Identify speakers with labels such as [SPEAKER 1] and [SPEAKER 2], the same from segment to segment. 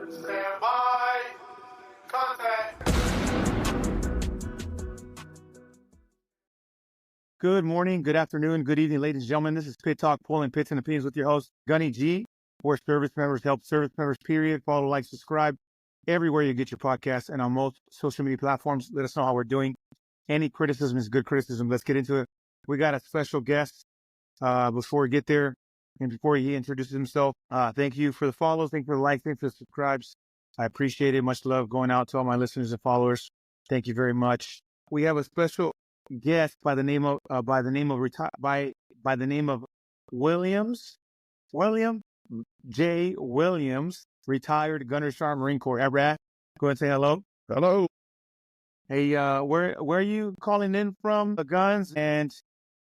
[SPEAKER 1] Stand by. Contact.
[SPEAKER 2] Good morning, good afternoon, good evening, ladies and gentlemen. This is Pit Talk, pulling pits and opinions with your host, Gunny G, where service members help service members, period. Follow, like, subscribe everywhere you get your podcasts and on most social media platforms. Let us know how we're doing. Any criticism is good criticism. Let's get into it. We got a special guest before we get there and before he introduces himself. Thank you for the follows. Thank you for the likes. Thank you for the subscribes. I appreciate it. Much love going out to all my listeners and followers. Thank you very much. We have a special guest by the name of William J. Williams, retired Gunnery Sergeant, Marine Corps. Brad, go ahead and say hello.
[SPEAKER 3] Hello.
[SPEAKER 2] Hey, where are you calling in from? The guns, and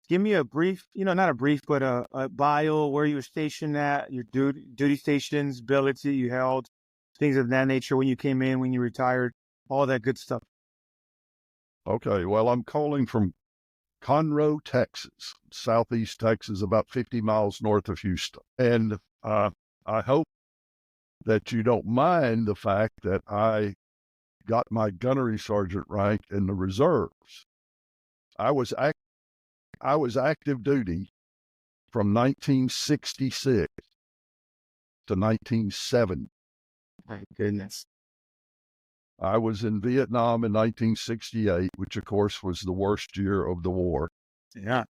[SPEAKER 2] give me a brief, not a brief, but a bio. Where you were stationed at, your duty stations, billets that you held, things of that nature. When you came in, when you retired, all that good stuff.
[SPEAKER 3] Okay, well, I'm calling from Conroe, Texas, southeast Texas, about 50 miles north of Houston. And I hope that you don't mind the fact that I got my Gunnery Sergeant rank in the reserves. I was active duty from 1966 to 1970.
[SPEAKER 2] My goodness.
[SPEAKER 3] I was in Vietnam in 1968, which of course was the worst year of the war.
[SPEAKER 2] Yeah.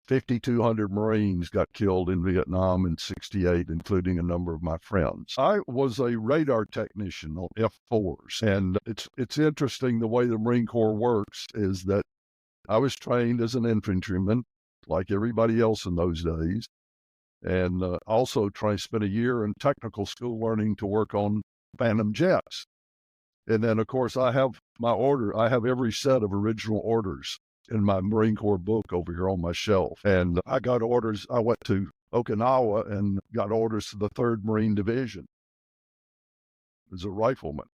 [SPEAKER 3] 5,200 Marines got killed in Vietnam in 68, including a number of my friends. I was a radar technician on F-4s, and it's interesting the way the Marine Corps works is that I was trained as an infantryman, like everybody else in those days, and also spent a year in technical school learning to work on Phantom jets. And then, of course, I have every set of original orders in my Marine Corps book over here on my shelf. And I got orders. I went to Okinawa and got orders to the 3rd Marine Division as a rifleman.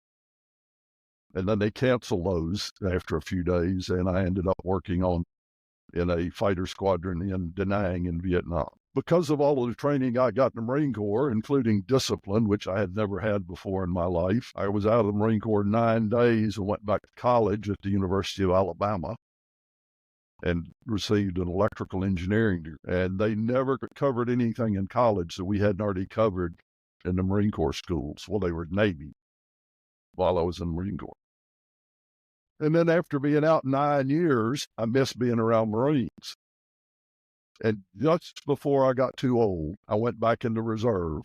[SPEAKER 3] And then they canceled those after a few days, and I ended up working in a fighter squadron in Da Nang in Vietnam. Because of all of the training I got in the Marine Corps, including discipline, which I had never had before in my life, I was out of the Marine Corps 9 days and went back to college at the University of Alabama and received an electrical engineering degree. And they never covered anything in college that we hadn't already covered in the Marine Corps schools. Well, they were Navy while I was in the Marine Corps. And then after being out 9 years, I missed being around Marines. And just before I got too old, I went back into reserve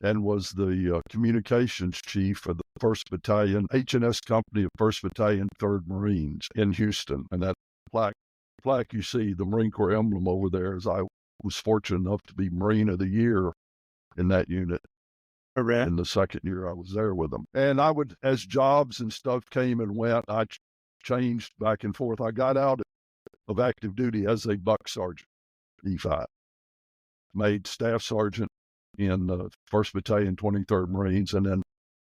[SPEAKER 3] and was the communications chief for the 1st Battalion, H&S Company of 1st Battalion, 3rd Marines in Houston. And that plaque you see, the Marine Corps emblem over there, is I was fortunate enough to be Marine of the Year in that unit.
[SPEAKER 2] Correct.
[SPEAKER 3] In the 2nd year I was there with them. And I would, as jobs and stuff came and went, I changed back and forth. I got out of active duty as a buck sergeant. E5, made staff sergeant in the 1st Battalion, 23rd Marines, and then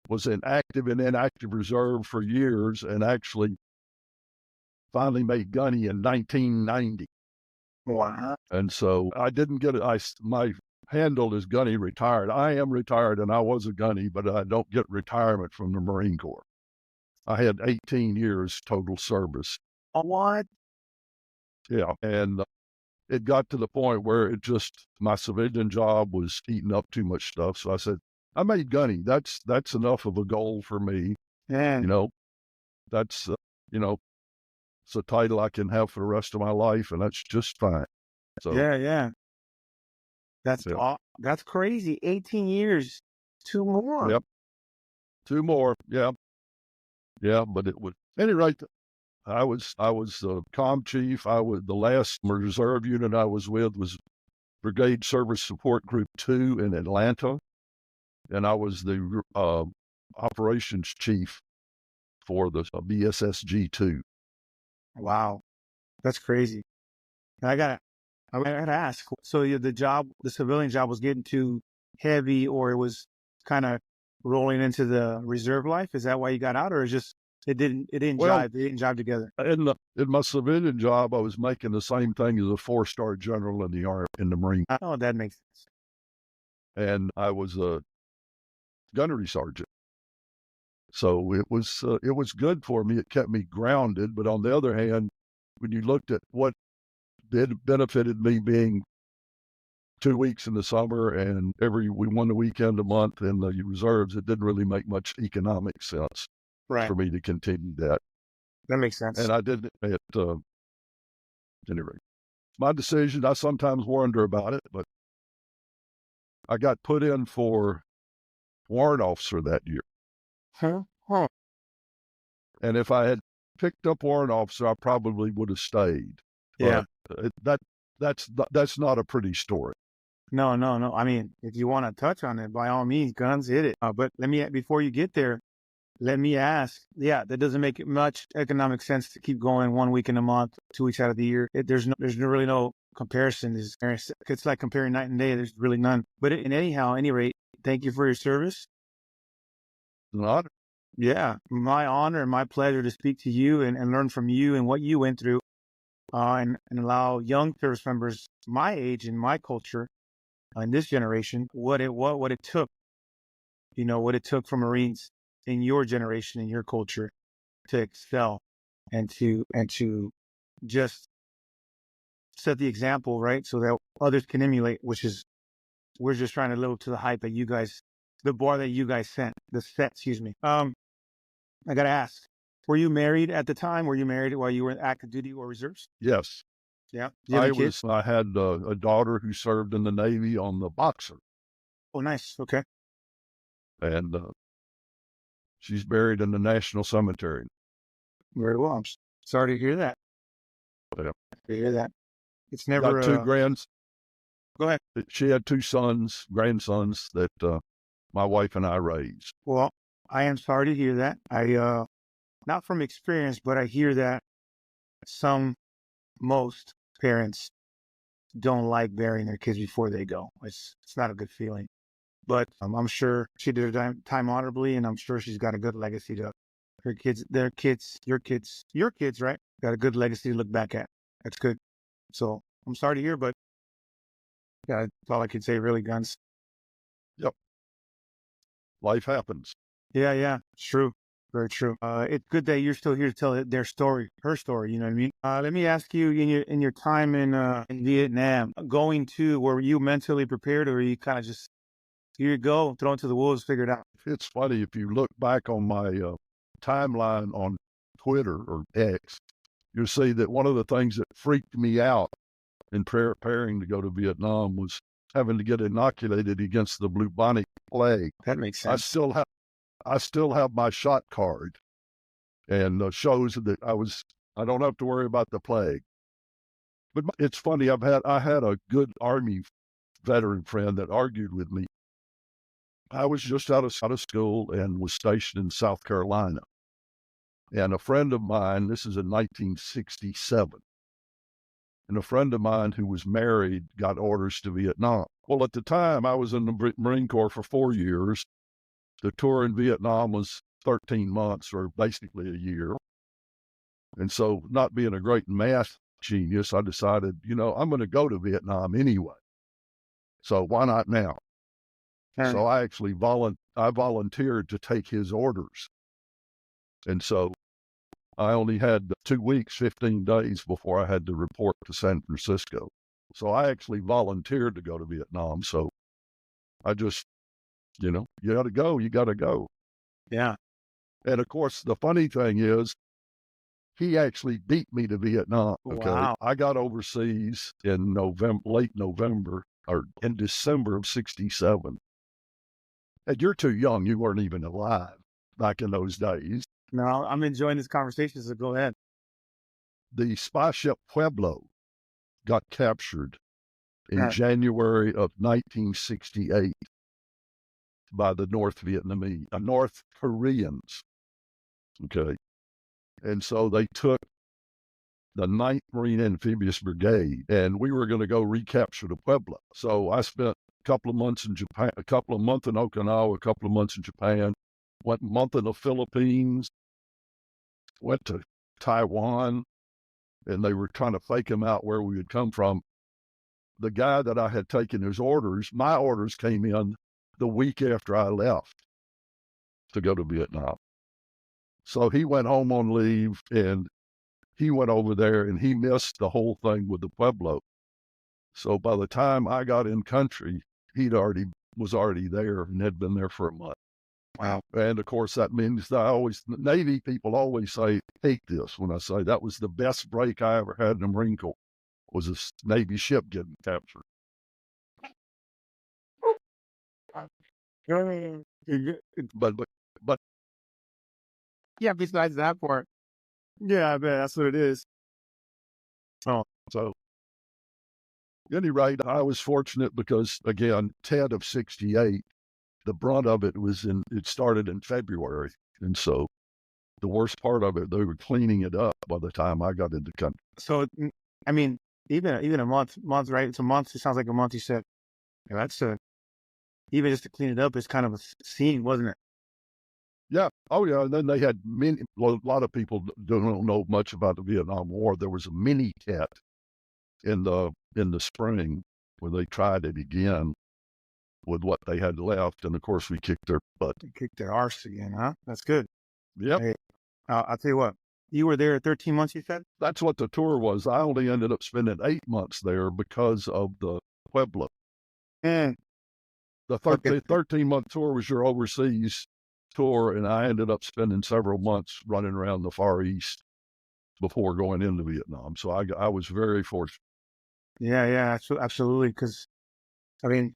[SPEAKER 3] was in active and inactive reserve for years, and actually finally made Gunny in 1990.
[SPEAKER 2] Wow.
[SPEAKER 3] And so I didn't get it. My handle is Gunny retired. I am retired, and I was a Gunny, but I don't get retirement from the Marine Corps. I had 18 years total service.
[SPEAKER 2] What?
[SPEAKER 3] Yeah, and it got to the point where my civilian job was eating up too much stuff. So I said, I made Gunny. That's enough of a goal for me.
[SPEAKER 2] Yeah.
[SPEAKER 3] That's, it's a title I can have for the rest of my life, and that's just fine. So
[SPEAKER 2] Yeah. That's crazy. 18 years, 2 more.
[SPEAKER 3] Yep. 2 more. Yeah. Yeah. But it would, at any rate, I was comm chief. The last reserve unit I was with was Brigade Service Support Group 2 in Atlanta, and I was the operations chief for the BSSG 2.
[SPEAKER 2] Wow, that's crazy. I gotta ask. So the civilian job was getting too heavy, or it was kind of rolling into the reserve life? Is that why you got out, or is just it didn't jive? They didn't jive together.
[SPEAKER 3] In my civilian job, I was making the same thing as a 4-star general in the Marine.
[SPEAKER 2] Oh, that makes sense.
[SPEAKER 3] And I was Gunnery Sergeant. So it was good for me. It kept me grounded. But on the other hand, when you looked at what benefited me being 2 weeks in the summer and we won the weekend a month in the reserves, it didn't really make much economic sense
[SPEAKER 2] Right.
[SPEAKER 3] for me to continue that.
[SPEAKER 2] That makes sense.
[SPEAKER 3] And I did it anyway. My decision, I sometimes wonder about it, but I got put in for warrant officer that year.
[SPEAKER 2] Huh?
[SPEAKER 3] And if I had picked up warrant officer, I probably would have stayed.
[SPEAKER 2] Yeah.
[SPEAKER 3] But that's not a pretty story.
[SPEAKER 2] No. I mean, if you want to touch on it, by all means, guns, hit it. But before you get there, let me ask. Yeah, that doesn't make much economic sense to keep going 1 week in a month, 2 weeks out of the year. There's really no comparison. It's like comparing night and day. There's really none. But any rate, thank you for your service.
[SPEAKER 3] Not
[SPEAKER 2] Yeah, my honor and my pleasure to speak to you and learn from you and what you went through, and allow young service members my age and my culture, in this generation, what it took, what it took for Marines in your generation, in your culture, to excel and to just set the example, right? So that others can emulate, which is, we're just trying to live up to the hype that you guys, the bar that you guys set, excuse me. I got to ask, were you married at the time? Were you married while you were in active duty or reserves?
[SPEAKER 3] Yes.
[SPEAKER 2] Yeah. Do you have any kids?
[SPEAKER 3] I had a daughter who served in the Navy on the Boxer.
[SPEAKER 2] Oh, nice. Okay.
[SPEAKER 3] And she's buried in the National Cemetery.
[SPEAKER 2] Very well. I'm sorry to hear that.
[SPEAKER 3] Yeah.
[SPEAKER 2] To hear that. It's never
[SPEAKER 3] got two grands.
[SPEAKER 2] Go ahead.
[SPEAKER 3] She had two grandsons that my wife and I raised.
[SPEAKER 2] Well, I am sorry to hear that. I not from experience, but I hear that most parents don't like burying their kids before they go. It's not a good feeling. But I'm sure she did her time honorably, and I'm sure she's got a good legacy to her kids, your kids, right? Got a good legacy to look back at. That's good. So I'm sorry to hear, but yeah, that's all I can say, really, Guns.
[SPEAKER 3] Yep. Life happens.
[SPEAKER 2] Yeah, it's true. Very true. It's good that you're still here to tell her story. You know what I mean? Let me ask you, in your time in Vietnam, were you mentally prepared, or were you kind of just, here you go, thrown to the wolves, figure it out?
[SPEAKER 3] It's funny, if you look back on my timeline on Twitter or X, you'll see that one of the things that freaked me out in preparing to go to Vietnam was having to get inoculated against the bubonic plague.
[SPEAKER 2] That makes sense.
[SPEAKER 3] I still have my shot card, and shows that I don't have to worry about the plague. But it's funny, I had a good Army veteran friend that argued with me. I was just out of school and was stationed in South Carolina. And a friend of mine, this is in 1967, and a friend of mine who was married got orders to Vietnam. Well, at the time, I was in the Marine Corps for 4 years. The tour in Vietnam was 13 months, or basically a year. And so, not being a great math genius, I decided, I'm going to go to Vietnam anyway. So why not now?
[SPEAKER 2] Right.
[SPEAKER 3] So I actually volunteered to take his orders. And so I only had 2 weeks, 15 days before I had to report to San Francisco. So I actually volunteered to go to Vietnam. So I just, you got to go, you got to go.
[SPEAKER 2] Yeah.
[SPEAKER 3] And of course, the funny thing is, he actually beat me to Vietnam. Okay.
[SPEAKER 2] Wow.
[SPEAKER 3] I got overseas in late November, or in December of 1967. And you're too young. You weren't even alive back in those days.
[SPEAKER 2] No, I'm enjoying this conversation, so go ahead.
[SPEAKER 3] The spy ship Pueblo got captured in January of 1968 by the North Koreans. Okay. And so they took the 9th Marine Amphibious Brigade, and we were going to go recapture the Pueblo. So I spent a couple of months in Japan, a couple of months in Okinawa, a couple of months in Japan, went a month in the Philippines, went to Taiwan, and they were trying to fake him out where we had come from. The guy that I had taken his orders, my orders came in the week after I left. to go to Vietnam. So he went home on leave, and he went over there, and he missed the whole thing with the Pueblo. So by the time I got in country, was already there and had been there for a month.
[SPEAKER 2] Wow.
[SPEAKER 3] And of course, that means that Navy people always hate this when I say that was the best break I ever had in the Marine Corps, was a Navy ship getting captured. But
[SPEAKER 2] Yeah, besides that part. Yeah, I bet that's what it is. Oh,
[SPEAKER 3] so at any rate, I was fortunate because, again, Ted of 68, the brunt of it started in February. And so the worst part of it, they were cleaning it up by the time I got into country.
[SPEAKER 2] so I mean, even a month, right? It's a month. It sounds like a month. You said, yeah, that's even just to clean it up is kind of a scene, wasn't it?
[SPEAKER 3] Yeah. Oh, yeah. And then they had a lot of people don't know much about the Vietnam War. There was a mini Tet in the spring where they tried it again with what they had left. And of course, we kicked their butt.
[SPEAKER 2] They kicked their arse again, huh? That's good.
[SPEAKER 3] Yep.
[SPEAKER 2] Hey, I'll tell you what. You were there 13 months, you said?
[SPEAKER 3] That's what the tour was. I only ended up spending 8 months there because of the Pueblo.
[SPEAKER 2] And
[SPEAKER 3] The 13-month tour was your overseas tour, and I ended up spending several months running around the Far East before going into Vietnam. So I was very fortunate.
[SPEAKER 2] yeah, absolutely. Because, I mean,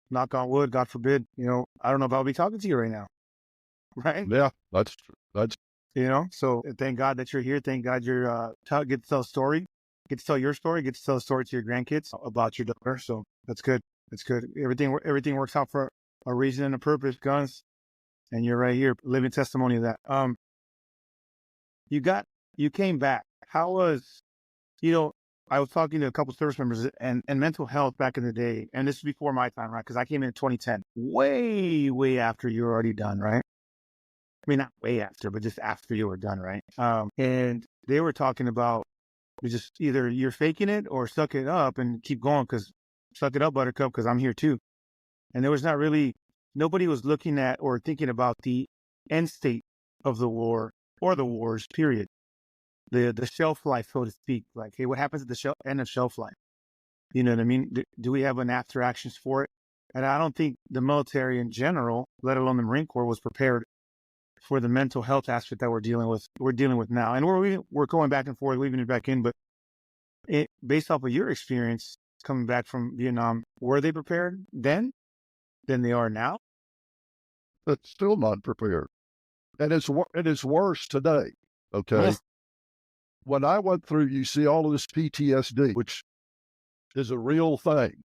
[SPEAKER 2] knock on wood, God forbid, I don't know if I'll be talking to you right now. Right?
[SPEAKER 3] Yeah, that's
[SPEAKER 2] So thank God that you're here. Thank God you're get to tell a story, get to tell your story, get to tell a story to your grandkids about your daughter. So that's good. That's good. Everything works out for a reason and a purpose, Guns. And you're right here, living testimony of that. You came back. How was, I was talking to a couple service members and mental health back in the day. And this is before my time, right? Because I came in 2010, way after you were already done, right? I mean, not way after, but just after you were done, right? And they were talking about just either you're faking it or suck it up and keep going, because suck it up, Buttercup, because I'm here too. And there was nobody was looking at or thinking about the end state of the war or the wars, period. The shelf life, so to speak. Like, hey, what happens at the end of shelf life? You know what I mean? Do we have an after actions for it? And I don't think the military in general, let alone the Marine Corps, was prepared for the mental health aspect that we're dealing with now. And we're going back and forth, leaving it back in. But based off of your experience coming back from Vietnam, were they prepared then than they are now?
[SPEAKER 3] It's still not prepared. And it is worse today. Okay.
[SPEAKER 2] Yes.
[SPEAKER 3] When I went through, you see all of this PTSD, which is a real thing.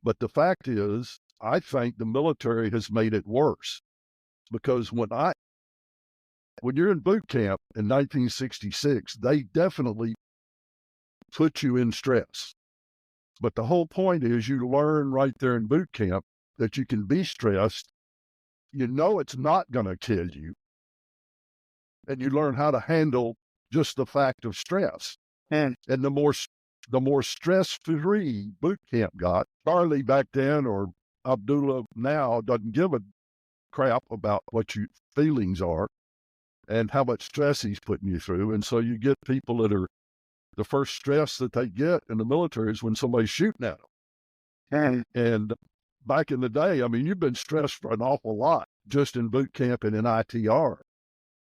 [SPEAKER 3] But the fact is, I think the military has made it worse, because when you're in boot camp in 1966, they definitely put you in stress. But the whole point is you learn right there in boot camp that you can be stressed. You know it's not going to kill you. And you learn how to handle just the fact of stress.
[SPEAKER 2] And
[SPEAKER 3] the more stress-free boot camp got, Charlie back then or Abdullah now doesn't give a crap about what your feelings are and how much stress he's putting you through. And so you get people that are, the first stress that they get in the military is when somebody's shooting at them. And back in the day, I mean, you've been stressed for an awful lot just in boot camp and in ITR,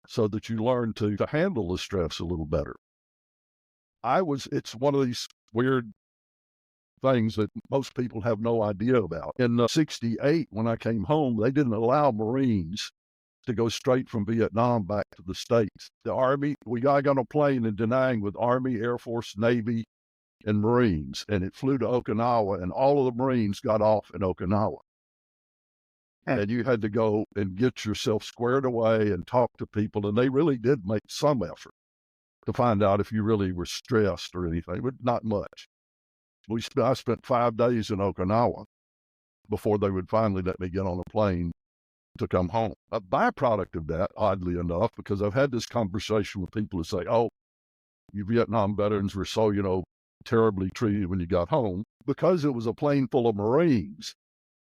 [SPEAKER 3] so that you learn to handle the stress a little better. It's one of these weird things that most people have no idea about. In 68, when I came home, they didn't allow Marines to go straight from Vietnam back to the States. The Army, I got on a plane in Da Nang with Army, Air Force, Navy, and Marines, and it flew to Okinawa, and all of the Marines got off in Okinawa. And you had to go and get yourself squared away and talk to people, and they really did make some effort to find out if you really were stressed or anything, but not much. I spent 5 days in Okinawa before they would finally let me get on a plane to come home. A byproduct of that, oddly enough, because I've had this conversation with people who say, oh, you Vietnam veterans were so, terribly treated when you got home. Because it was a plane full of Marines,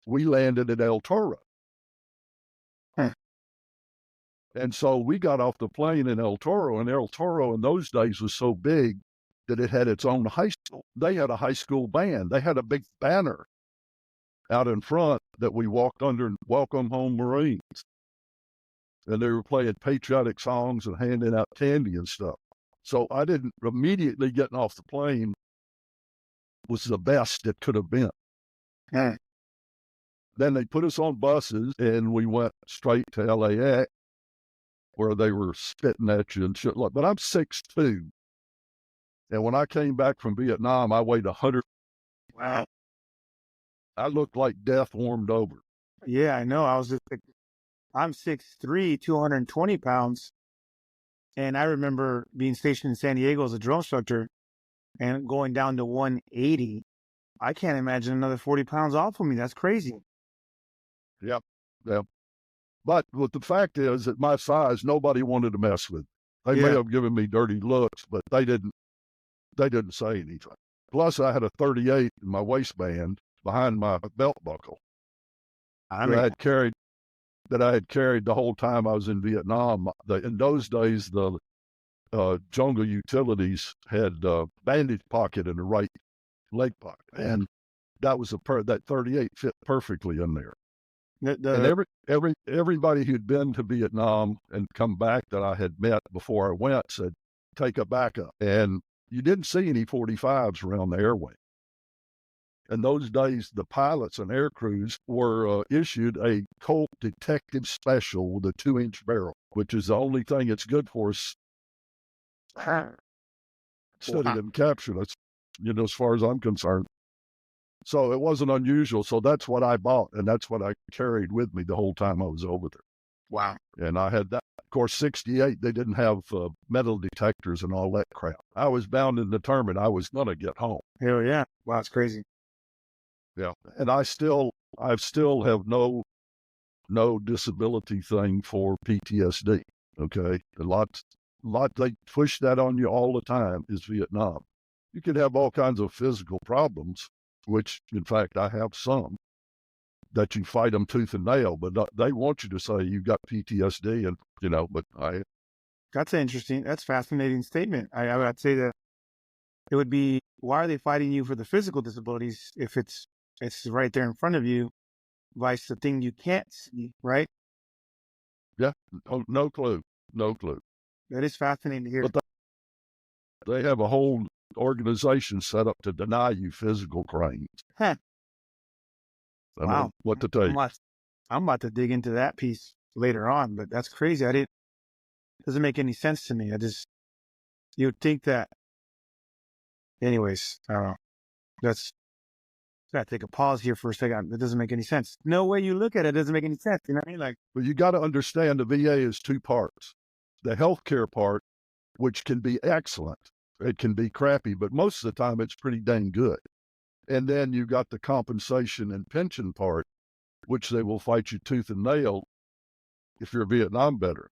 [SPEAKER 3] we landed at El Toro. And so we got off the plane in El Toro, and El Toro in those days was so big that it had its own high school. They had a high school band. They had a big banner out in front that we walked under and welcome home Marines. And they were playing patriotic songs and handing out candy and stuff. So I didn't immediately getting off the plane was the best it could have been.
[SPEAKER 2] Hmm.
[SPEAKER 3] Then they put us on buses and we went straight to LAX where they were spitting at you and shit like. But I'm 6'2", and when I came back from Vietnam, I weighed 100.
[SPEAKER 2] Wow.
[SPEAKER 3] I looked like death warmed over.
[SPEAKER 2] Yeah, I know. I'm 6'3", 220 pounds. And I remember being stationed in San Diego as a drill instructor and going down to 180. I can't imagine another 40 pounds off of me. That's crazy.
[SPEAKER 3] Yep. But the fact is, at my size, nobody wanted to mess with me. They may have given me dirty looks, but they didn't say anything. Plus, I had a 38 in my waistband behind my belt buckle that I had carried the whole time I was in Vietnam. In those days, the jungle utilities had bandage pocket in the right leg pocket, and that was that 38 fit perfectly in there. And everybody who'd been to Vietnam and come back that I had met before I went said, take a backup. And you didn't see any 45s around the airway. In those days, the pilots and air crews were issued a Colt Detective Special with a 2-inch barrel, which is the only thing that's good for us. Studied and captured us, as far as I'm concerned. So it wasn't unusual. So that's what I bought, and that's what I carried with me the whole time I was over there.
[SPEAKER 2] Wow.
[SPEAKER 3] And I had that. Of course, 68, they didn't have metal detectors and all that crap. I was bound and determined I was going to get home.
[SPEAKER 2] Hell yeah. Wow, it's crazy.
[SPEAKER 3] Yeah. And I still have no disability thing for PTSD. Okay. They push that on you all the time is Vietnam. You can have all kinds of physical problems, which in fact I have some, that you fight them tooth and nail, but they want you to say you got PTSD but
[SPEAKER 2] that's fascinating statement. I would say that it would be, why are they fighting you for the physical disabilities if it's right there in front of you, vice the thing you can't see, right?
[SPEAKER 3] Yeah. No clue.
[SPEAKER 2] That is fascinating to hear.
[SPEAKER 3] But they have a whole organization set up to deny you physical crimes.
[SPEAKER 2] Huh.
[SPEAKER 3] I don't know what to tell you.
[SPEAKER 2] I'm about to dig into that piece later on, but that's crazy. Doesn't make any sense to me. You'd think that. Anyways, I don't know. Gotta take a pause here for a second. That doesn't make any sense. No way you look at it doesn't make any sense. You know what I mean?
[SPEAKER 3] Well, you got to understand the VA is two parts. The healthcare part, which can be excellent. It can be crappy, but most of the time it's pretty dang good. And then you got the compensation and pension part, which they will fight you tooth and nail if you're a Vietnam veteran.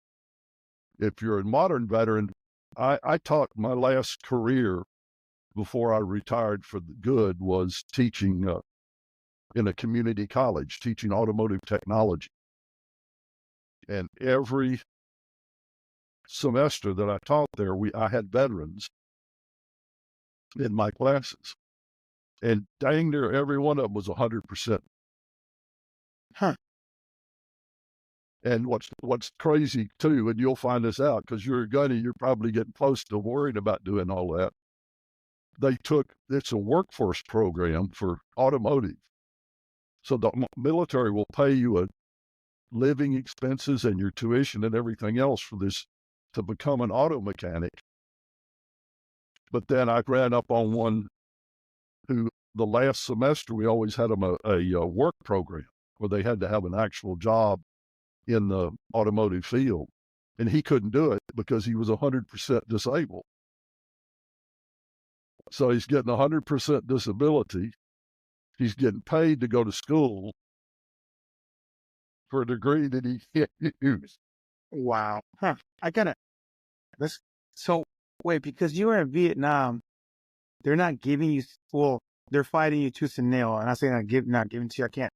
[SPEAKER 3] If you're a modern veteran, I taught my last career before I retired for the good was teaching in a community college, teaching automotive technology. And every semester that I taught there, I had veterans in my classes. And dang near every one of them was 100%.
[SPEAKER 2] Huh.
[SPEAKER 3] And what's crazy too, and you'll find this out because you're a gunny, you're probably getting close to worried about doing all that. It's a workforce program for automotive. So the military will pay you a living expenses and your tuition and everything else for this to become an auto mechanic. But then I ran up on one who the last semester, we always had them a work program where they had to have an actual job in the automotive field. And he couldn't do it because he was 100% disabled. So he's getting 100% disability. He's getting paid to go to school for a degree that he can't use.
[SPEAKER 2] Wow. Huh. So wait, because you were in Vietnam, they're not giving you, they're fighting you tooth and nail. And I say not giving to you. I can't,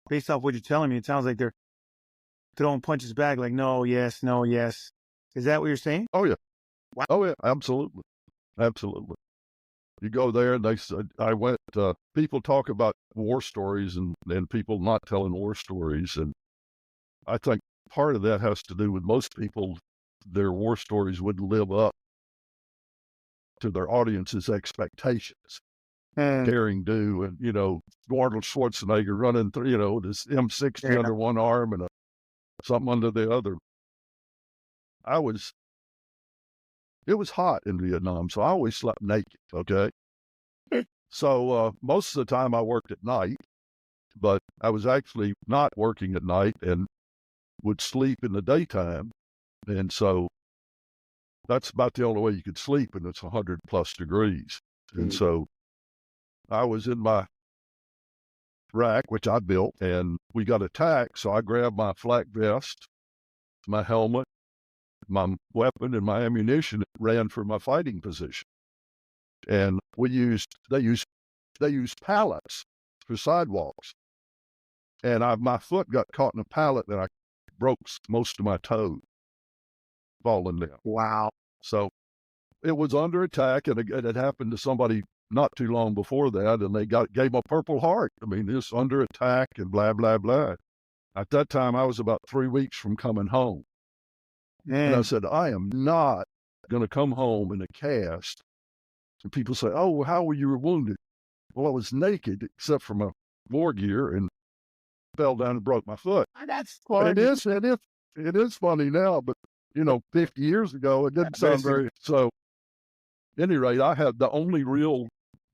[SPEAKER 2] based off what you're telling me, it sounds like throwing punches back, like no, yes, no, yes. Is that what you're saying?
[SPEAKER 3] Oh, yeah.
[SPEAKER 2] Wow.
[SPEAKER 3] Oh, yeah, absolutely. Absolutely. You go there and they said, people talk about war stories and people not telling war stories. And I think part of that has to do with most people, their war stories wouldn't live up to their audience's expectations. Daring do, and, Arnold Schwarzenegger running through, this M60 under one arm and something under the other. It was hot in Vietnam, so I always slept naked, okay? So most of the time I worked at night, but I was actually not working at night and would sleep in the daytime. And so that's about the only way you could sleep, and it's 100+ degrees. And so I was in my rack, which I built, and we got attacked. So I grabbed my flak vest, my helmet, my weapon, and my ammunition, and ran for my fighting position. And they used pallets for sidewalks. And my foot got caught in a pallet, and I broke most of my toe falling down.
[SPEAKER 2] Wow.
[SPEAKER 3] So it was under attack, and it happened to somebody not too long before that, and they gave him a Purple Heart. I mean, it's under attack and blah, blah, blah. At that time, I was about 3 weeks from coming home. And I said, I am not going to come home in a cast. And people say, oh, well, how were you wounded? Well, I was naked except for my war gear and fell down and broke my foot.
[SPEAKER 2] That's funny.
[SPEAKER 3] It is funny now, but 50 years ago, it didn't sound very. So, at any rate, I had the only real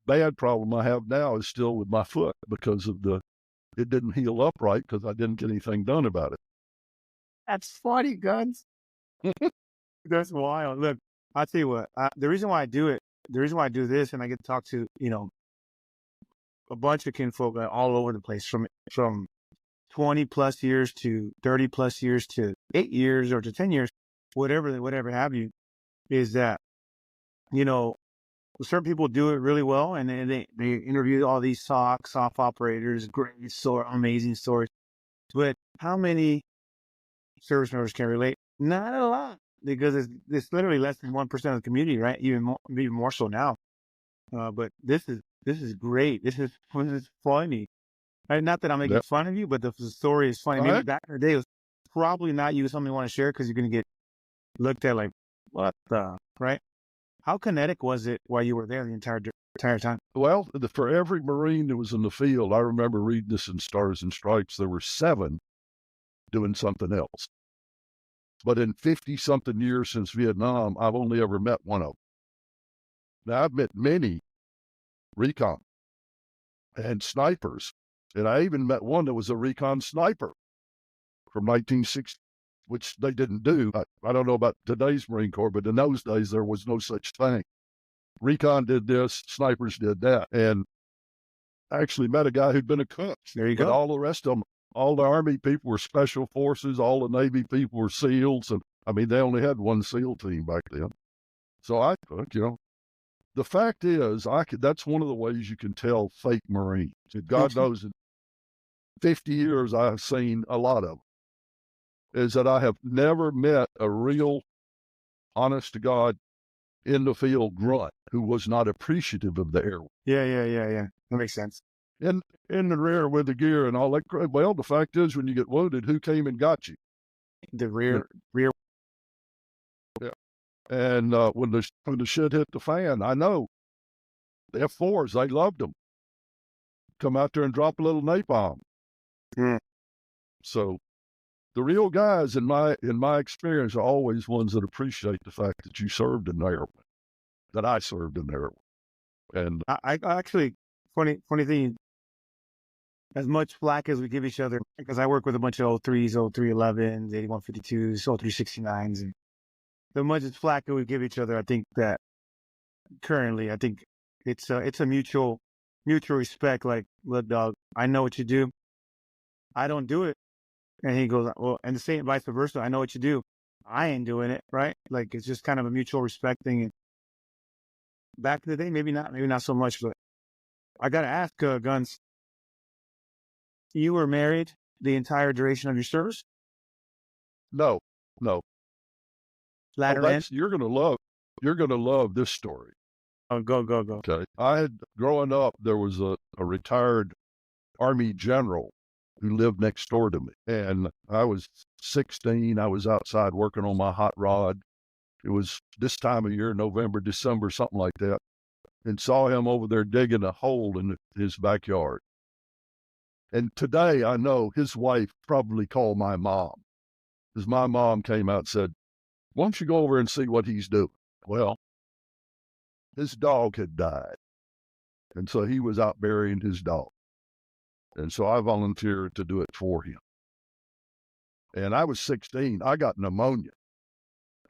[SPEAKER 3] bad problem I have now is still with my foot because of it didn't heal up right because I didn't get anything done about it.
[SPEAKER 2] That's funny, Guns. That's wild. Look, I'll tell you what, the reason why I do this, and I get to talk to, a bunch of kinfolk all over the place from 20+ years to 30+ years to 8 years or to 10 years, whatever have you, is that, certain people do it really well, and they interview all these SOC operators, great story, amazing stories. But how many service members can relate? Not a lot, because it's literally less than 1% of the community, right? Even more so now. But this is great. This is funny. Right? Not that I'm making fun of you, but the story is funny. Maybe back in the day, it was probably not something you want to share because you're going to get looked at like, what the, right? How kinetic was it while you were there the entire time?
[SPEAKER 3] Well, for every Marine that was in the field, I remember reading this in Stars and Stripes, there were 7 doing something else. But in 50-something years since Vietnam, I've only ever met one of them. Now, I've met many recon and snipers, and I even met one that was a recon sniper from 1960, which they didn't do. I don't know about today's Marine Corps, but in those days, there was no such thing. Recon did this, snipers did that. And I actually met a guy who'd been a cook.
[SPEAKER 2] There you
[SPEAKER 3] go.
[SPEAKER 2] But
[SPEAKER 3] all the rest of them, all the Army people were Special Forces, all the Navy people were SEALs. And I mean, they only had one SEAL team back then. So I think, the fact is, that's one of the ways you can tell fake Marines. God knows in 50 years, I've seen a lot of them. Is that I have never met a real, honest to God, in the field grunt who was not appreciative of the air.
[SPEAKER 2] Yeah. That makes sense.
[SPEAKER 3] In the rear with the gear and all that. Well, the fact is, when you get wounded, who came and got you?
[SPEAKER 2] The rear.
[SPEAKER 3] Yeah. And when the shit hit the fan, I know the F4s, they loved them. Come out there and drop a little napalm.
[SPEAKER 2] Mm.
[SPEAKER 3] So the real guys, in my experience, are always ones that appreciate the fact that you served in there, that I served in there. And
[SPEAKER 2] I actually, funny thing, as much flack as we give each other, because I work with a bunch of 03s, 0311s, 8152s, 0369s, and the much as flack that we give each other, I think that currently, it's a mutual respect. Like, look, dog, I know what you do. I don't do it. And he goes, well, and the same vice versa. I know what you do. I ain't doing it, right? Like, it's just kind of a mutual respect thing. And back in the day, maybe not so much, but I got to ask, Guns, you were married the entire duration of your service?
[SPEAKER 3] No, no. Oh,
[SPEAKER 2] Latter end?
[SPEAKER 3] you're gonna love this story.
[SPEAKER 2] Oh, go.
[SPEAKER 3] Okay. Growing up, there was a retired Army general who lived next door to me. And I was 16. I was outside working on my hot rod. It was this time of year, November, December, something like that. And saw him over there digging a hole in his backyard. And today I know his wife probably called my mom, because my mom came out and said, "Why don't you go over and see what he's doing?" Well, his dog had died. And so he was out burying his dog. And so I volunteered to do it for him. And I was 16. I got pneumonia.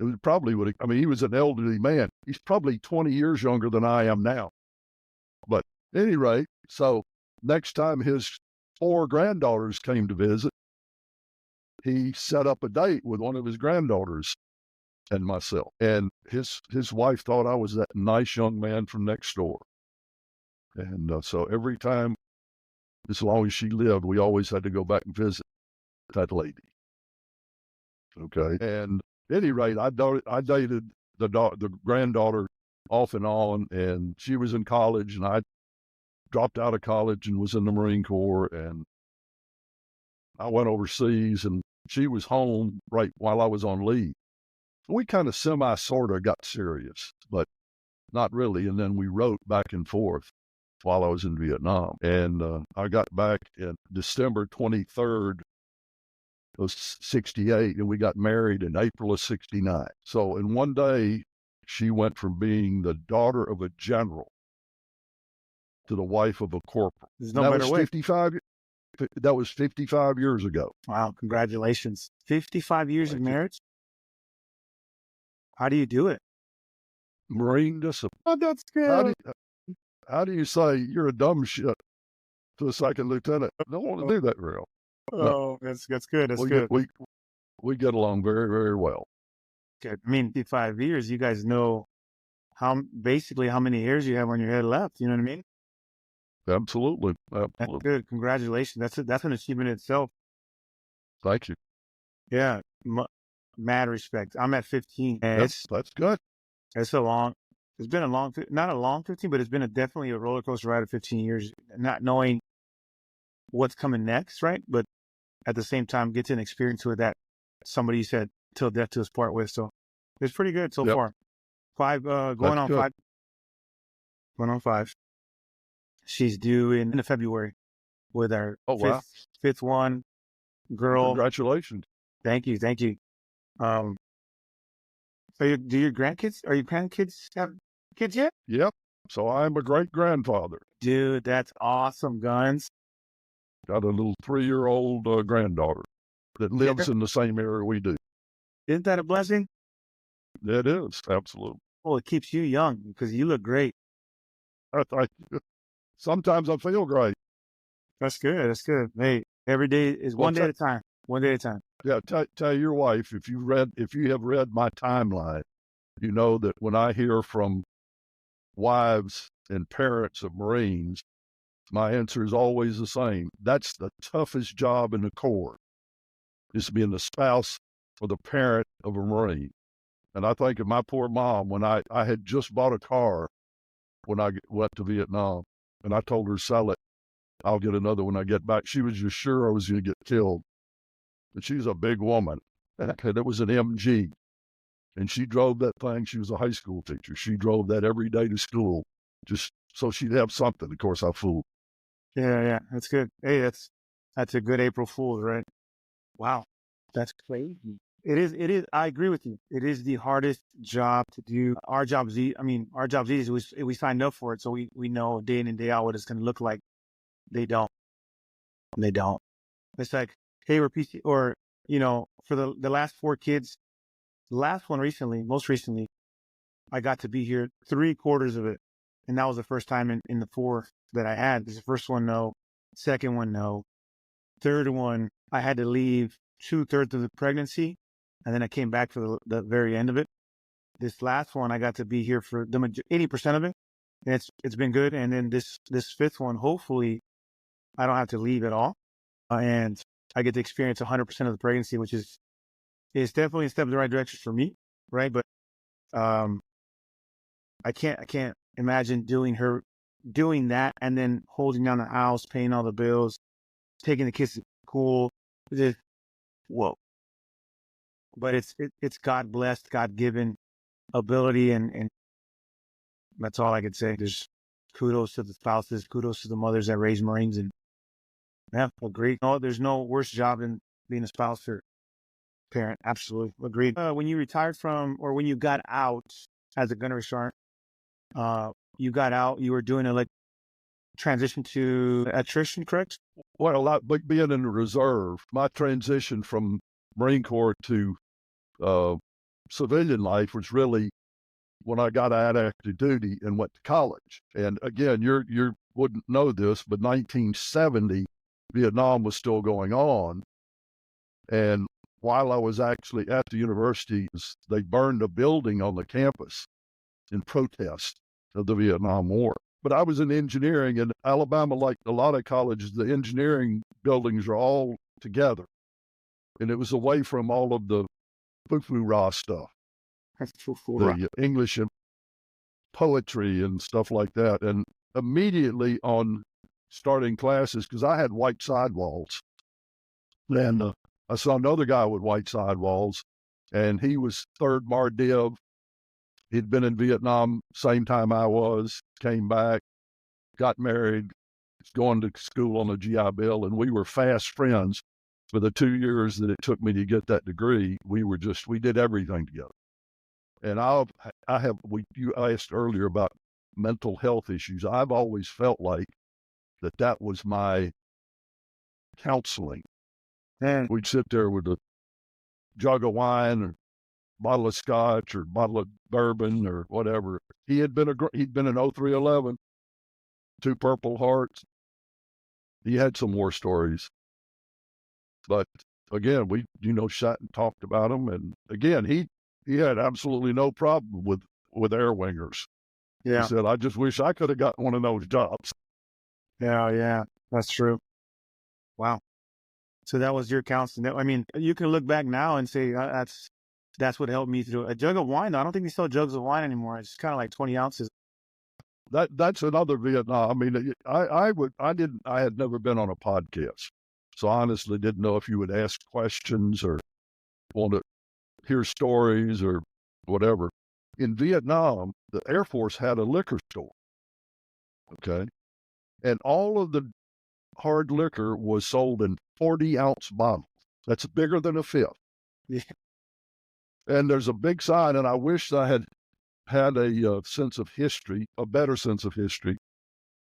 [SPEAKER 3] It was probably he was an elderly man. He's probably 20 years younger than I am now. But at any rate, so next time his 4 granddaughters came to visit, he set up a date with one of his granddaughters and myself. And his wife thought I was that nice young man from next door. And so every time, as long as she lived, we always had to go back and visit that lady. Okay. And at any rate, I dated the granddaughter off and on, and she was in college, and I dropped out of college and was in the Marine Corps, and I went overseas, and she was home right while I was on leave. We kind of sort of got serious, but not really. And then we wrote back and forth while I was in Vietnam. And I got back in December 23rd of 68, and we got married in April of 69. So in one day, she went from being the daughter of a general to the wife of a corporal.
[SPEAKER 2] There's no better way.
[SPEAKER 3] That was 55 years ago.
[SPEAKER 2] Wow, congratulations. 55 years of marriage? How do you do it?
[SPEAKER 3] Marine discipline.
[SPEAKER 2] Oh, that's good.
[SPEAKER 3] How do you say you're a dumb shit to a second lieutenant? I don't want to do that real.
[SPEAKER 2] Oh, that's good. That's good.
[SPEAKER 3] We get along very, very well.
[SPEAKER 2] Good. I mean, 55 years, you guys know basically how many hairs you have on your head left. You know what I mean?
[SPEAKER 3] Absolutely.
[SPEAKER 2] That's good. Congratulations. That's an achievement in itself.
[SPEAKER 3] Thank you.
[SPEAKER 2] Yeah. Mad respect. I'm at 15.
[SPEAKER 3] That's good.
[SPEAKER 2] It's been not a long 15, but it's been definitely a roller coaster ride of 15 years, not knowing what's coming next, right? But at the same time, get to an experience with that somebody said till death to us part with. So it's pretty good so far. 5, going on 5. Going on 5. She's due in February with our fifth one girl.
[SPEAKER 3] Congratulations.
[SPEAKER 2] Thank you. So do your grandkids have kids yet?
[SPEAKER 3] Yep. So I'm a great grandfather.
[SPEAKER 2] Dude, that's awesome, Guns.
[SPEAKER 3] Got a little 3-year-old granddaughter that lives in the same area we do.
[SPEAKER 2] Isn't that a blessing?
[SPEAKER 3] It is, absolutely.
[SPEAKER 2] Well, it keeps you young because you look great.
[SPEAKER 3] Sometimes I feel great.
[SPEAKER 2] That's good. Hey, every day is one day at a time. One day at a time.
[SPEAKER 3] Yeah, tell your wife, if you have read my timeline, you know that when I hear from wives and parents of Marines, my answer is always the same. That's the toughest job in the Corps, is being the spouse or the parent of a Marine. And I think of my poor mom when I had just bought a car when I went to Vietnam, and I told her, sell it. I'll get another when I get back. She was just sure I was going to get killed. And she's a big woman. And it was an MG. And she drove that thing. She was a high school teacher. She drove that every day to school just so she'd have something. Of course, I fooled.
[SPEAKER 2] Yeah. That's good. Hey, that's a good April Fool's, right? Wow. That's crazy. It is. I agree with you. It is the hardest job to do. Our job's easy. We signed up for it, so we know day in and day out what it's going to look like. They don't. It's like, hey, we're PC, or, for the last 4 kids, the last one most recently, I got to be here 3/4 of it. And that was the first time in the 4 that I had. This is the first one, no. Second one, no. Third one, I had to leave 2/3 of the pregnancy. And then I came back for the very end of it. This last one, I got to be here for 80% of it. And it's been good. And then this 5th one, hopefully, I don't have to leave at all. And I get to experience 100% of the pregnancy, which is it's definitely a step in the right direction for me, right? But I can't imagine doing that and then holding down the house, paying all the bills, taking the kids to school. Just whoa. But it's God blessed, God given ability, and that's all I could say. There's kudos to the spouses, kudos to the mothers that raise Marines, and yeah, agreed. No, there's no worse job than being a spouse or parent. Absolutely agreed. When you retired from, or when you got out as a gunnery sergeant, you got out, you were doing a transition to attrition, correct?
[SPEAKER 3] Well, being in the reserve, my transition from Marine Corps to civilian life was really when I got out of active duty and went to college. And again, you wouldn't know this, but 1970, Vietnam was still going on. And while I was actually at the university, they burned a building on the campus in protest of the Vietnam War. But I was in engineering, and Alabama, like a lot of colleges, the engineering buildings are all together. And it was away from all of the foo-foo-rah stuff. The English and poetry and stuff like that. And immediately on starting classes, because I had white sidewalls, and I saw another guy with white sidewalls, and he was third MARDIV. He'd been in Vietnam same time I was, came back, got married, going to school on a GI Bill, and we were fast friends. For the 2 years that it took me to get that degree, we did everything together. And you asked earlier about mental health issues. I've always felt like that was my counseling. And we'd sit there with a jug of wine or bottle of scotch or bottle of bourbon or whatever. He'd been an 0311, 2 Purple Hearts. He had some war stories. But again, we, sat and talked about him. And again, he had absolutely no problem with air wingers.
[SPEAKER 2] Yeah.
[SPEAKER 3] He said, I just wish I could have got one of those jobs.
[SPEAKER 2] Yeah, that's true. Wow. So that was your counseling. I mean, you can look back now and say that's what helped me through. A jug of wine, though, I don't think they sell jugs of wine anymore. It's kind of like 20 ounces.
[SPEAKER 3] That's another Vietnam. I mean, I had never been on a podcast, so I honestly didn't know if you would ask questions or want to hear stories or whatever. In Vietnam, the Air Force had a liquor store. Okay. And all of the hard liquor was sold in 40-ounce bottles. That's bigger than a fifth.
[SPEAKER 2] Yeah.
[SPEAKER 3] And there's a big sign, and I wish I had a sense of history, a better sense of history,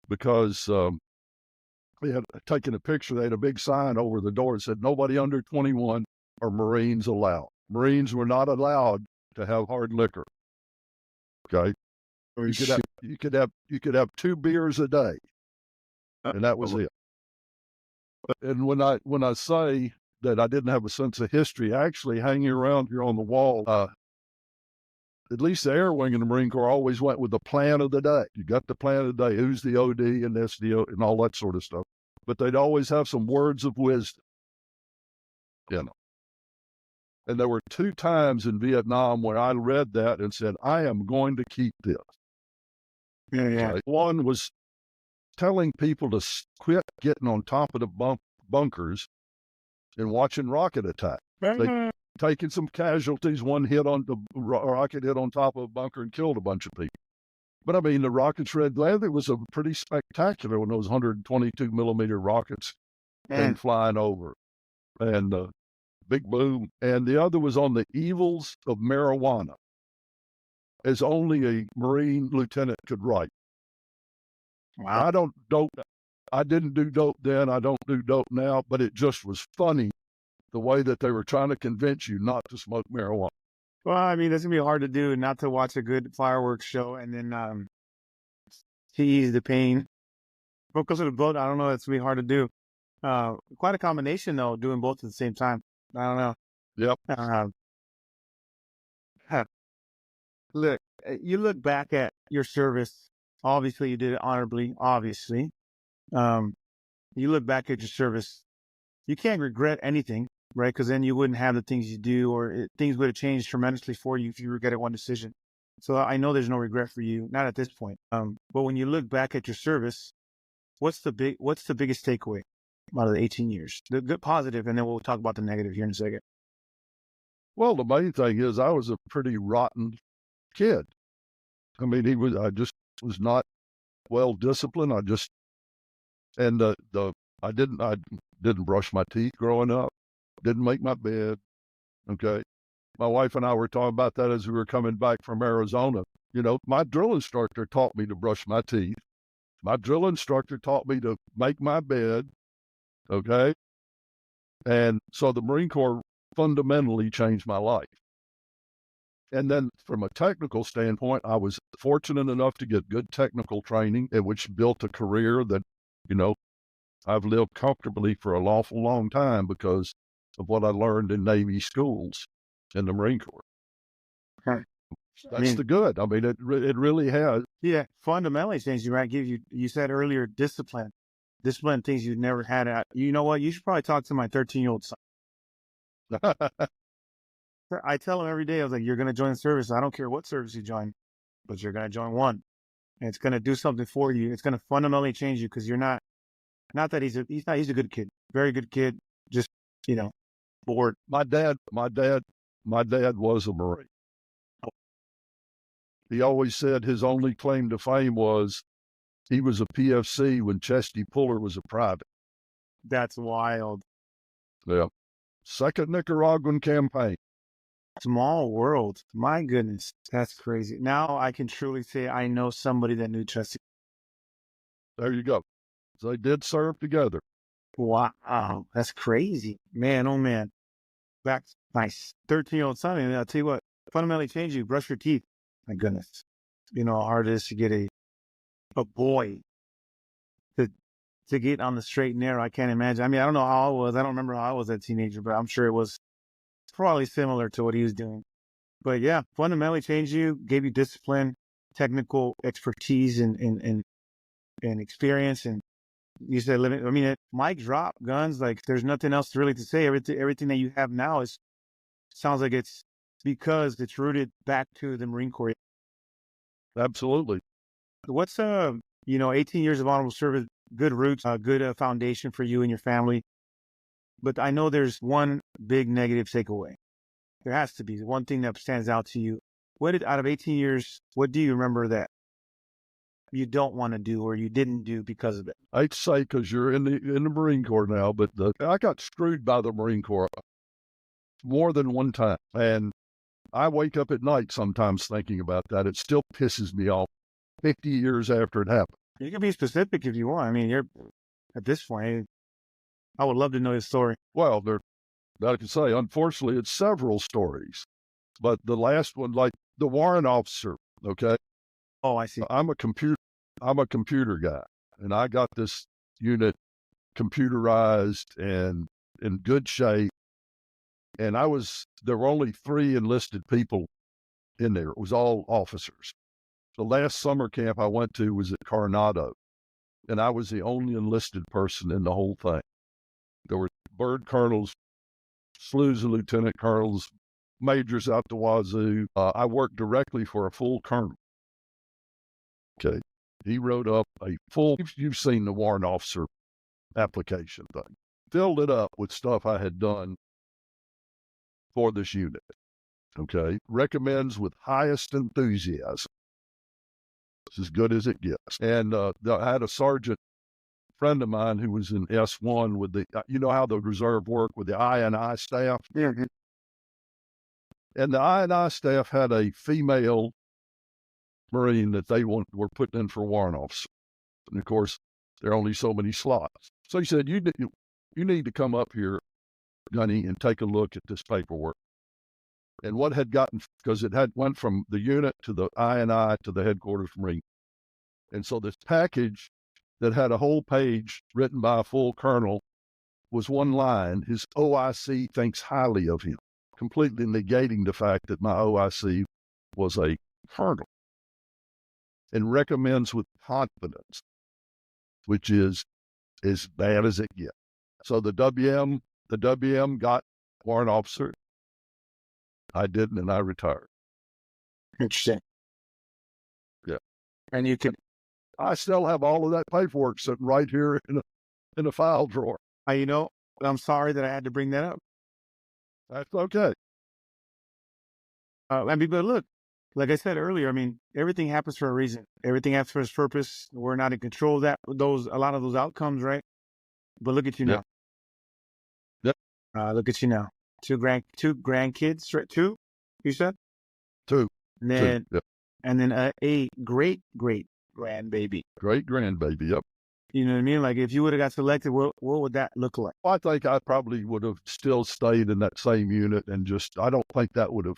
[SPEAKER 3] because they had taken a picture. They had a big sign over the door that said, nobody under 21 are Marines allowed. Marines were not allowed to have hard liquor. Okay. You could have 2 beers a day, and that was it. And when I say that I didn't have a sense of history, actually hanging around here on the wall, at least the air wing in the Marine Corps always went with the plan of the day. You got the plan of the day, who's the OD and SDO and all that sort of stuff. But they'd always have some words of wisdom, And there were 2 times in Vietnam where I read that and said, I am going to keep this.
[SPEAKER 2] Yeah.
[SPEAKER 3] Okay. One was telling people to quit getting on top of the bunkers and watching rocket attack. Taking some casualties, one hit on the rocket hit on top of a bunker and killed a bunch of people. But I mean, the rockets red land, it was a pretty spectacular when those 122 millimeter rockets came flying over, and big boom. And the other was on the evils of marijuana, as only a Marine lieutenant could write.
[SPEAKER 2] Wow.
[SPEAKER 3] I didn't do dope then. I don't do dope now, but it just was funny the way that they were trying to convince you not to smoke marijuana.
[SPEAKER 2] Well, I mean, that's going to be hard to do, not to watch a good fireworks show and then to ease the pain. Focus on the boat, I don't know, that's going to be hard to do. Quite a combination, though, doing both at the same time. I don't know.
[SPEAKER 3] Yep.
[SPEAKER 2] Look, you look back at your service. Obviously, you did it honorably, obviously. You look back at your service. You can't regret anything. right? Because then you wouldn't have the things you do, or things would have changed tremendously for you if you regretted one decision. So I know there's no regret for you, not at this point. But when you look back at your service, what's the biggest takeaway out of the 18 years? The good, positive, and then we'll talk about the negative here in a second.
[SPEAKER 3] Well, the main thing is I was a pretty rotten kid. I mean, I just was not well disciplined. I didn't brush my teeth growing up, didn't make my bed. Okay. My wife and I were talking about that as we were coming back from Arizona. You know, my drill instructor taught me to brush my teeth. My drill instructor taught me to make my bed. Okay. And so the Marine Corps fundamentally changed my life. And then from a technical standpoint, I was fortunate enough to get good technical training, which built a career that, you know, I've lived comfortably for a lawful long time because of what I learned in Navy schools in the Marine Corps.
[SPEAKER 2] Huh.
[SPEAKER 3] That's the good. I mean, it really has.
[SPEAKER 2] Yeah, fundamentally changed you, right? You said earlier, discipline things you've never had. You know what? You should probably talk to my 13-year-old son. I tell him every day, I was like, you're going to join the service. I don't care what service you join, but you're going to join one. And it's going to do something for you. It's going to fundamentally change you because you're not that he's a good kid, very good kid, just, you know, bored.
[SPEAKER 3] My dad was a Marine. He always said his only claim to fame was he was a PFC when Chesty Puller was a private.
[SPEAKER 2] That's wild.
[SPEAKER 3] Yeah. Second Nicaraguan campaign.
[SPEAKER 2] Small world. My goodness. That's crazy. Now I can truly say I know somebody that knew Chesty.
[SPEAKER 3] There you go. So they did serve together.
[SPEAKER 2] Wow. That's crazy. Man, oh man. Back to my 13-year-old son, and I'll tell you what, fundamentally changed you. Brush your teeth. My goodness. You know how hard it is to get a boy to get on the straight and narrow. I can't imagine. I mean, I don't know how I was. I don't remember how I was a teenager, but I'm sure it was probably similar to what he was doing. But yeah, fundamentally changed you, gave you discipline, technical expertise, and experience. And you said, I mean, mic drop, guns, like there's nothing else really to say. Everything that you have now sounds like it's because it's rooted back to the Marine Corps.
[SPEAKER 3] Absolutely.
[SPEAKER 2] What's 18 years of honorable service, good roots, good foundation for you and your family. But I know there's one big negative takeaway. There has to be one thing that stands out to you. Out of 18 years, what do you remember that you don't want to do or you didn't do because of it?
[SPEAKER 3] I'd say because you're in the Marine Corps now, but I got screwed by the Marine Corps more than one time. And I wake up at night sometimes thinking about that. It still pisses me off 50 years after it happened.
[SPEAKER 2] You can be specific if you want. I mean, you're at this point, I would love to know the story.
[SPEAKER 3] Well, I can say, unfortunately, it's several stories. But the last one, like the warrant officer, okay?
[SPEAKER 2] Oh, I see.
[SPEAKER 3] I'm a computer guy, and I got this unit computerized and in good shape. And there were only 3 enlisted people in there. It was all officers. The last summer camp I went to was at Coronado, and I was the only enlisted person in the whole thing. There were bird colonels, slews of lieutenant colonels, majors out the wazoo. I worked directly for a full colonel. Okay. He wrote up you've seen the warrant officer application thing, filled it up with stuff I had done for this unit. Okay. Recommends with highest enthusiasm. It's as good as it gets. And I had a sergeant friend of mine who was in S1 with you know how the reserve work with the I&I staff?
[SPEAKER 2] Mm-hmm.
[SPEAKER 3] And the I&I staff had a female Marine that they were putting in for warrant officer. And of course, there are only so many slots. So he said, you need to come up here, Gunny, and take a look at this paperwork. And what had because it had went from the unit to the I&I to the headquarters Marine. And so this package that had a whole page written by a full colonel was one line. His OIC thinks highly of him, completely negating the fact that my OIC was a colonel, and recommends with confidence, which is as bad as it gets. So the WM got warrant officer. I didn't, and I retired.
[SPEAKER 2] Interesting.
[SPEAKER 3] Yeah.
[SPEAKER 2] And you could,
[SPEAKER 3] I still have all of that paperwork sitting right here in a file drawer.
[SPEAKER 2] you know, I'm sorry that I had to bring that up.
[SPEAKER 3] That's okay.
[SPEAKER 2] I mean, but look, like I said earlier, I mean, everything happens for a reason. Everything happens for its purpose. We're not in control of a lot of those outcomes, right? But look at you now.
[SPEAKER 3] Yep.
[SPEAKER 2] Look at you now. Two grandkids, right? Two, you said?
[SPEAKER 3] Two.
[SPEAKER 2] And then,
[SPEAKER 3] Yep.
[SPEAKER 2] and then a great grandbaby.
[SPEAKER 3] Great grandbaby. Yep.
[SPEAKER 2] You know what I mean? Like if you would have got selected, what would that look like?
[SPEAKER 3] I think I probably would have still stayed in that same unit and just, I don't think that would have,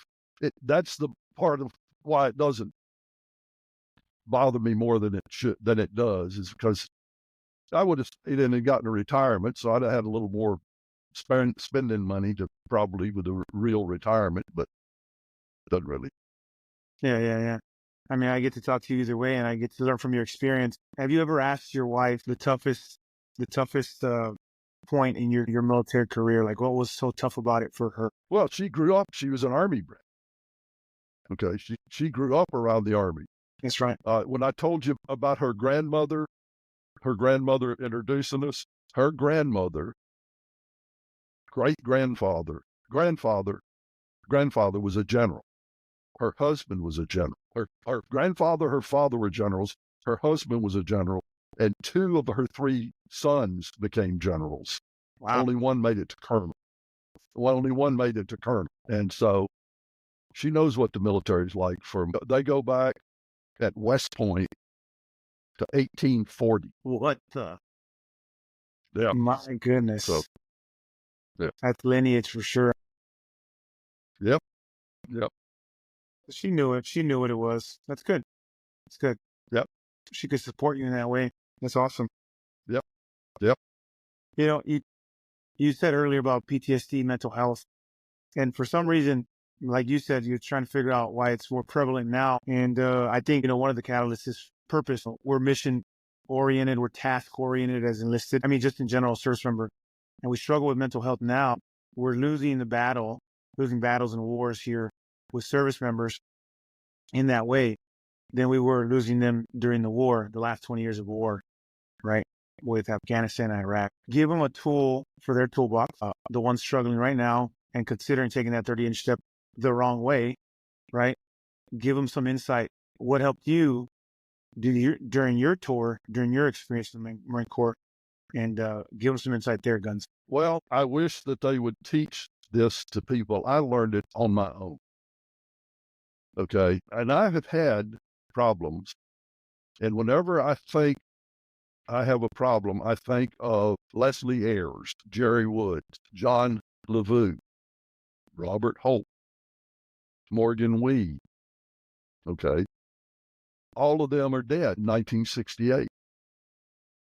[SPEAKER 3] that's the part of why it doesn't bother me more than it does, is because I would have stayed in and gotten a retirement. So I'd have had a little more spending money to probably with a real retirement, but it doesn't really.
[SPEAKER 2] Yeah. I mean, I get to talk to you either way, and I get to learn from your experience. Have you ever asked your wife the toughest point in your military career? Like, what was so tough about it for her?
[SPEAKER 3] Well, she grew up. She was an Army brat. Okay, she grew up around the Army.
[SPEAKER 2] That's right.
[SPEAKER 3] When I told you about her grandmother introducing us, her grandmother, grandfather was a general. Her husband was a general. Her grandfather, her father were generals. Her husband was a general, and two of her three sons became generals.
[SPEAKER 2] Wow.
[SPEAKER 3] Only one made it to colonel. And so she knows what the military's like. They go back at West Point to 1840.
[SPEAKER 2] What the?
[SPEAKER 3] Yeah.
[SPEAKER 2] My goodness.
[SPEAKER 3] So, yeah.
[SPEAKER 2] That's lineage for sure.
[SPEAKER 3] Yep.
[SPEAKER 2] She knew it. She knew what it was. That's good. That's good.
[SPEAKER 3] Yep.
[SPEAKER 2] She could support you in that way. That's awesome.
[SPEAKER 3] Yep.
[SPEAKER 2] You know, you said earlier about PTSD, mental health, and for some reason, like you said, you're trying to figure out why it's more prevalent now. And I think, one of the catalysts is purpose. We're mission oriented. We're task oriented as enlisted. I mean, just in general, service member. And we struggle with mental health now. We're losing battles and wars here with service members in that way than we were losing them during the war, the last 20 years of war, right? With Afghanistan and Iraq. Give them a tool for their toolbox, the ones struggling right now and considering taking that 30-inch step the wrong way, right? Give them some insight. What helped you during your tour, during your experience in the Marine Corps, and give them some insight there, Guns.
[SPEAKER 3] Well, I wish that they would teach this to people. I learned it on my own. Okay. And I have had problems. And whenever I think I have a problem, I think of Leslie Ayres, Jerry Woods, John LaVue, Robert Holt, Morgan Weed. Okay. All of them are dead in 1968.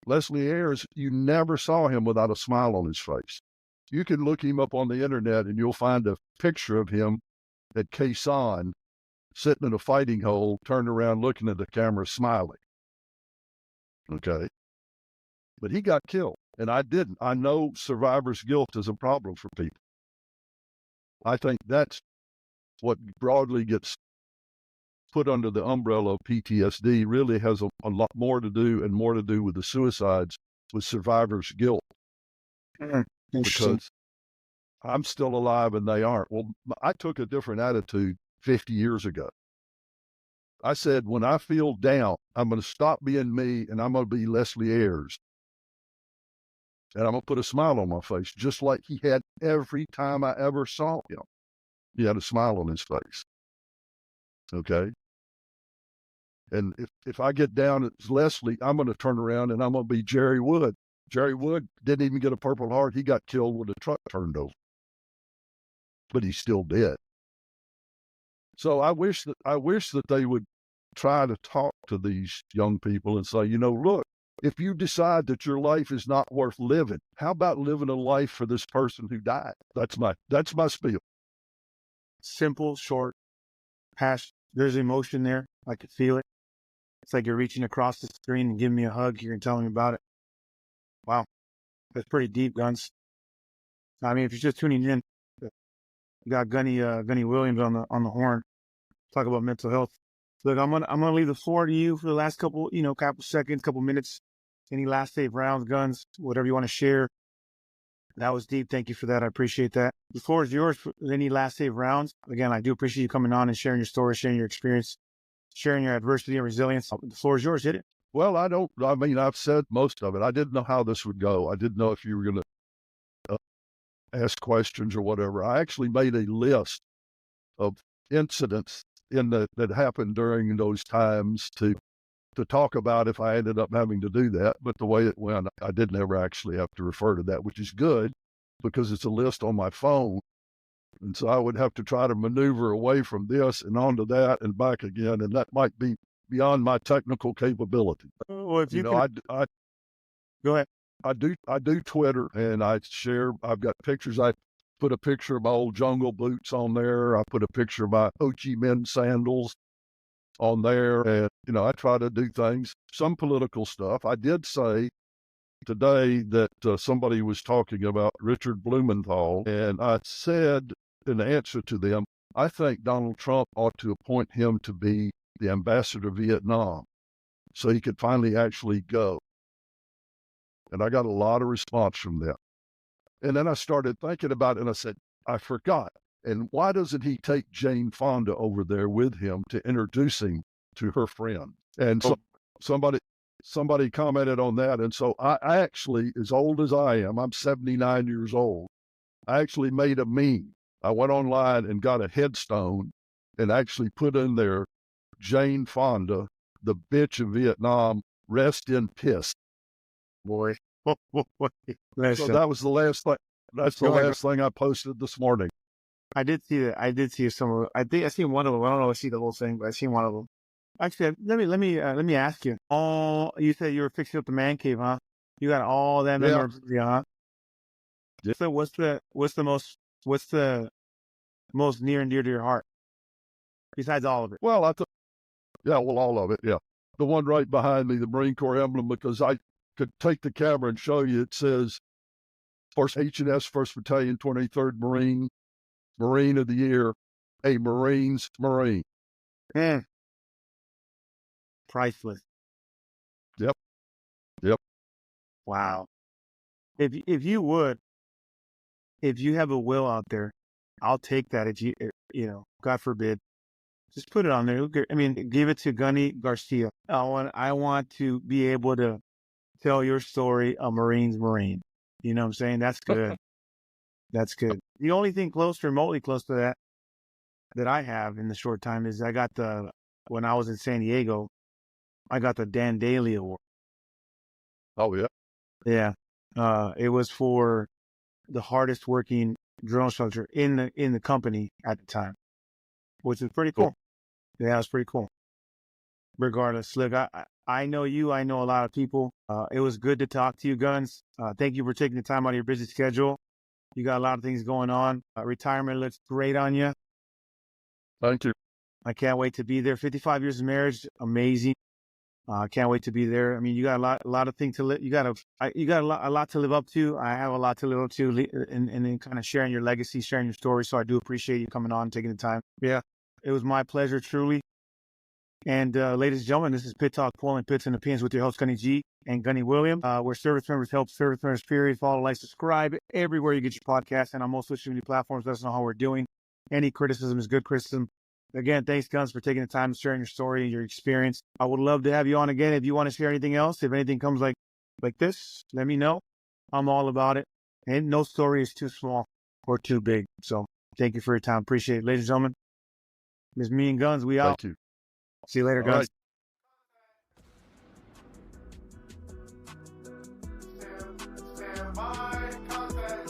[SPEAKER 3] Leslie Ayres, you never saw him without a smile on his face. You can look him up on the internet and you'll find a picture of him at Quezon, sitting in a fighting hole, turned around looking at the camera, smiling. Okay. But he got killed, and I didn't. I know survivor's guilt is a problem for people. I think that's what broadly gets put under the umbrella of PTSD, really has a lot more to do with the suicides, with survivor's guilt. Because I'm still alive and they aren't. Well, I took a different attitude 50 years ago. I said, when I feel down, I'm going to stop being me and I'm going to be Leslie Ayres. And I'm going to put a smile on my face, just like he had every time I ever saw him. He had a smile on his face. Okay? And if I get down as Leslie, I'm going to turn around and I'm going to be Jerry Wood. Jerry Wood didn't even get a Purple Heart. He got killed when the truck turned over. But he's still dead. So I wish that they would try to talk to these young people and say, look, if you decide that your life is not worth living, how about living a life for this person who died? That's my spiel.
[SPEAKER 2] Simple, short, passion. There's emotion there. I could feel it. It's like you're reaching across the screen and giving me a hug here and telling me about it. Wow. That's pretty deep, Guns. I mean, if you're just tuning in, got Gunny Williams on the horn. Talk about mental health. Look, I'm gonna leave the floor to you for the last couple seconds, couple minutes. Any last save rounds, guns, whatever you want to share. That was deep. Thank you for that. I appreciate that. The floor is yours for any last save rounds. Again, I do appreciate you coming on and sharing your story, sharing your experience, sharing your adversity and resilience. The floor is yours. Hit it.
[SPEAKER 3] Well, I've said most of it. I didn't know how this would go. I didn't know if you were going to ask questions or whatever. I actually made a list of incidents that happened during those times to talk about if I ended up having to do that. But the way it went, I didn't ever actually have to refer to that, which is good because it's a list on my phone. And so I would have to try to maneuver away from this and onto that and back again. And that might be beyond my technical capability.
[SPEAKER 2] Well, if you
[SPEAKER 3] I
[SPEAKER 2] go ahead.
[SPEAKER 3] I do Twitter and I've got pictures. I put a picture of my old jungle boots on there. I put a picture of my Ho Chi Minh sandals on there. And, I try to do things, some political stuff. I did say today that somebody was talking about Richard Blumenthal. And I said in answer to them, I think Donald Trump ought to appoint him to be the ambassador to Vietnam so he could finally actually go. And I got a lot of response from them. And then I started thinking about it and I said, I forgot. And why doesn't he take Jane Fonda over there with him to introduce him to her friend? And so somebody commented on that. And so I actually, as old as I am, I'm 79 years old. I actually made a meme. I went online and got a headstone and actually put in there, Jane Fonda, the bitch of Vietnam, rest in piss.
[SPEAKER 2] Boy.
[SPEAKER 3] So that was the last thing. That's the last thing I posted this morning.
[SPEAKER 2] I did see that. I did see some of. I think I seen one of them. I don't know if I see the whole thing, but I seen one of them. Actually, let me ask you. You said you were fixing up the man cave, huh? You got all that memorabilia, huh?
[SPEAKER 3] Yeah.
[SPEAKER 2] So what's the most near and dear to your heart? Besides all of it.
[SPEAKER 3] Well, all of it. Yeah, the one right behind me, the Marine Corps emblem, because I could take the camera and show you. It says First H&S 1st Battalion 23rd Marine of the Year, a Marine's Marine.
[SPEAKER 2] Priceless.
[SPEAKER 3] Yep.
[SPEAKER 2] Wow. If you have a will out there, I'll take that. If God forbid, just put it on there. I mean, give it to Gunny Garcia. I want to be able to tell your story, a Marine's Marine. You know what I'm saying? That's good. That's good. The only thing remotely close to that I have in the short time is I got when I was in San Diego, I got the Dan Daly Award.
[SPEAKER 3] Oh, yeah?
[SPEAKER 2] Yeah. It was for the hardest working drill instructor in the company at the time, which is pretty cool. Yeah, it's pretty cool. Regardless, look, I know you. I know a lot of people. It was good to talk to you, Guns. Thank you for taking the time out of your busy schedule. You got a lot of things going on. Retirement looks great on you.
[SPEAKER 3] Thank you.
[SPEAKER 2] I can't wait to be there. 55 years of marriage, amazing. Can't wait to be there. I mean, you got a lot of things to live. You got a lot to live up to. I have a lot to live up to, and then kind of sharing your legacy, sharing your story. So I do appreciate you coming on, taking the time. Yeah, it was my pleasure, truly. And ladies and gentlemen, this is Pit Talk, pulling pits and opinions with your host, Gunny G and Gunny Williams, where service members help service members, period. Follow, like, subscribe everywhere you get your podcast and on most social media platforms. Let us know how we're doing. Any criticism is good criticism. Again, thanks, Guns, for taking the time and sharing your story and your experience. I would love to have you on again. If you want to share anything else, if anything comes like this, let me know. I'm all about it. And no story is too small or too big. So thank you for your time. Appreciate it. Ladies and gentlemen, Ms. Me and Guns, we out.
[SPEAKER 3] Thank you.
[SPEAKER 2] See you later,
[SPEAKER 3] All
[SPEAKER 2] Guns.
[SPEAKER 3] right.
[SPEAKER 1] Stand by, contact.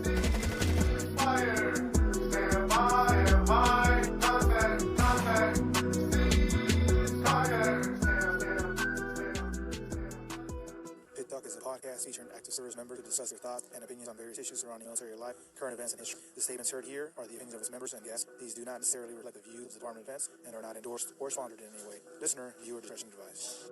[SPEAKER 1] Cease fire. Stand by, contact. Cease fire. Stand.
[SPEAKER 4] Pit Talk is a podcast featuring active service members discuss their thoughts and opinions on various issues surrounding military life, current events, and history. The statements heard here are the opinions of its members and guests. These do not necessarily reflect the views of the Department of Defense and are not endorsed or sponsored in any way. Listener, viewer discretion advised.